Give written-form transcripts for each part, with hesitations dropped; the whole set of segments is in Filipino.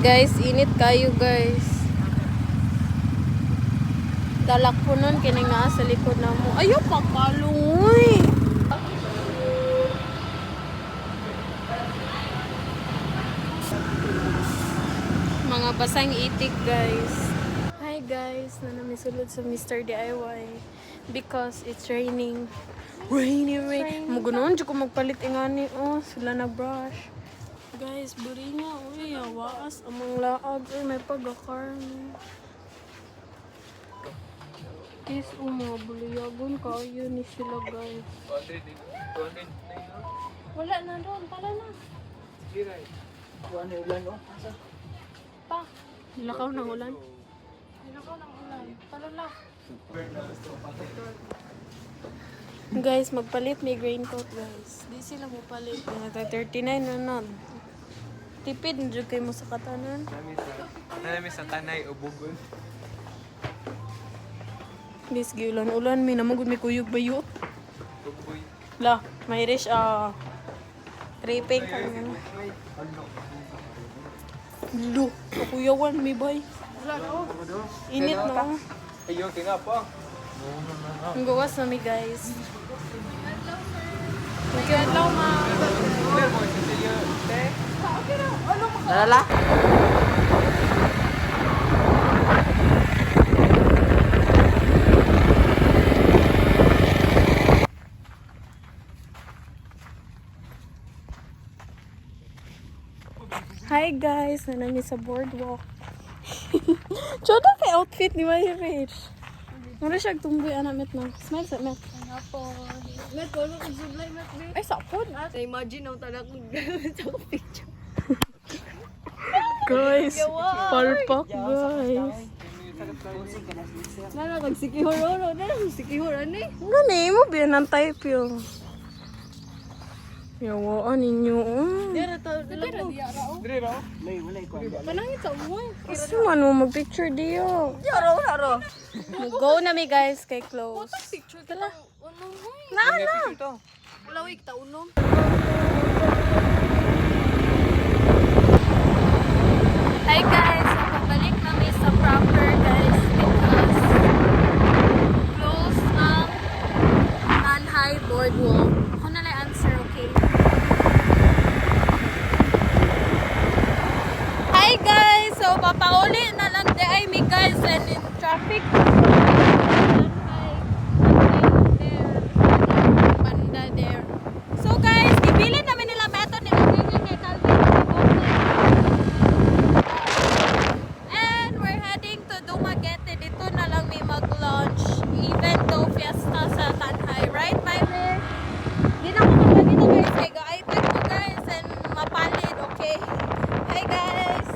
guys, init kayo guys. Dalak po nun, kining naa sa likod na mo. Ayaw, pakalungoy! Mga basang itik guys. Hi guys, nanamisulod sa Mr. DIY because it's raining. Rainy. Mugunon, di ko magpalit ingani. Oh, sila na brush. Guys, buri niya. Uy, awaas. Amang laag. Uy, may pagkakarn. Guys, mga buliyagon. Kaya ni sila guys. Wala na doon. Tala na. Kuha na ulan, oh. Asa? Pa. Nilakaw ng ulan. Tala na. Guys, magpalit may raincoat guys. Di sila mo palit. Nata 39 na nun. Tipid na dyan kayo mo sa katanan. Nalami sa tanay o bugon. Guys, giulan-ulan. May namagod may kuyog bayot. Bugoy. La, may rish tripping ka naman. Lo, kakuyawan may bay. Init no. Ayun, tinga po. Ang gawas na mi guys. Hello ma. Nalala? Hi guys, nanami sa boardwalk. Chodo kay outfit ni May Rich. Mura siya tumboy anak met no. Smile sa met. Ano Met, wala kong sublay, Met, Met. Ay sapon. Na-imagine ang tanak kong gamit sa picture. Guys, palpak guys. Nana, nagsikihor, Nana, nagsikihor, ani? Gani mo biyan ang type yung. Yawaan ninyo. Dira, dira, Dire ba? May wala ko. Panangit sa umuwi. Kasi man mo mag-picture diyo. Yaro. Go na mi guys kay close. Picture ka lang. Unong, huy. Na. Lawig, taunom. Hi guys, so pabalik kami sa proper guys because close ang non-high boardwalk. Ako na lang answer, okay? Hi guys, so papauli na lang di ay mi guys and in traffic. Banda there. So guys, ibilin namin nila method nila ganyan kay Calvin. And we're heading to Dumaguete. Dito na lang may mag-launch. Even though fiesta sa Tanhay. Right, Myler? Di na ako magpagita guys. Kaya ga-itek ko guys. And mapalid, okay? Hi guys!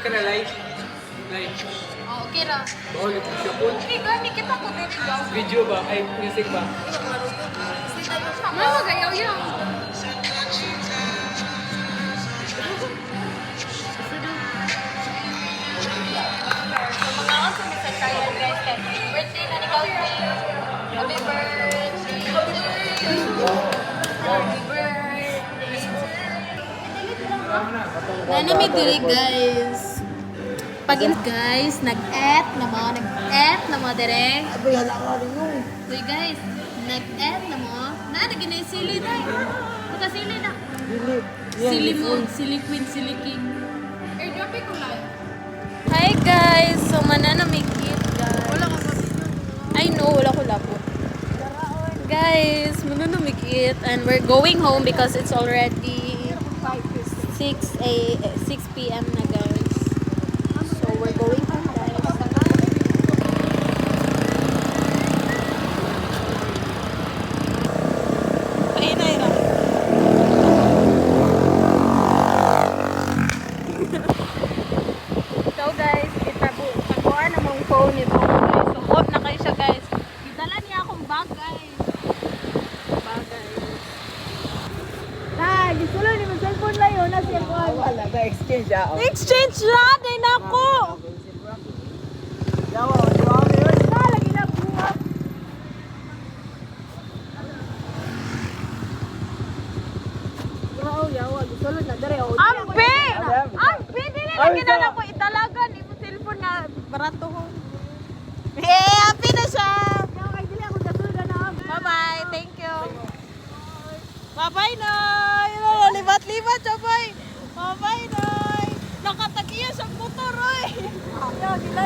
Kana live. Live. Oh, okay ra. Bawal ito siya po. Hindi, gani kita ko din ikaw. Video ba? Ay, music ba? Ano magayaw-yaw? So, mga ako sa trial guys. Birthday na ni Calvin. Happy birthday. Happy birthday. Nanami diri guys. Pagin guys, nag-et na mo dire. Abay, hala ka rin yung. Uy guys, nag-et na mo. Naging sili na. Puta sili na. Sili mo, sili queen, sili king. Airdrop ko lang. Hi guys, so mananamigit guys. Wala ka kasi yun. I know, wala ko labo. Guys, mananamigit and we're going home because it's already 6 p.m. na guys. So we're going home guys. Painay na. So guys, taguan na mong phone nito. So off na kayo siya guys. Dala niya akong bag guys. Bag guys. Ah, gusto lang ni cellphone lang yun. Nasa cellphone. Wala ba exchange ah? Exchange na! Day na ako! Yawa, yawa yun. Lagi na buha. lagi na lang ko italagan. Imo cellphone nga barato ho. Eh, happy na siya. Kaya dili ako dasulod na. Bye-bye. Thank you. Bye-bye, Nay. Libat-libat siya, boy. Bye-bye, Nay. Nakatakiya sa motor, oy. Yo, dila.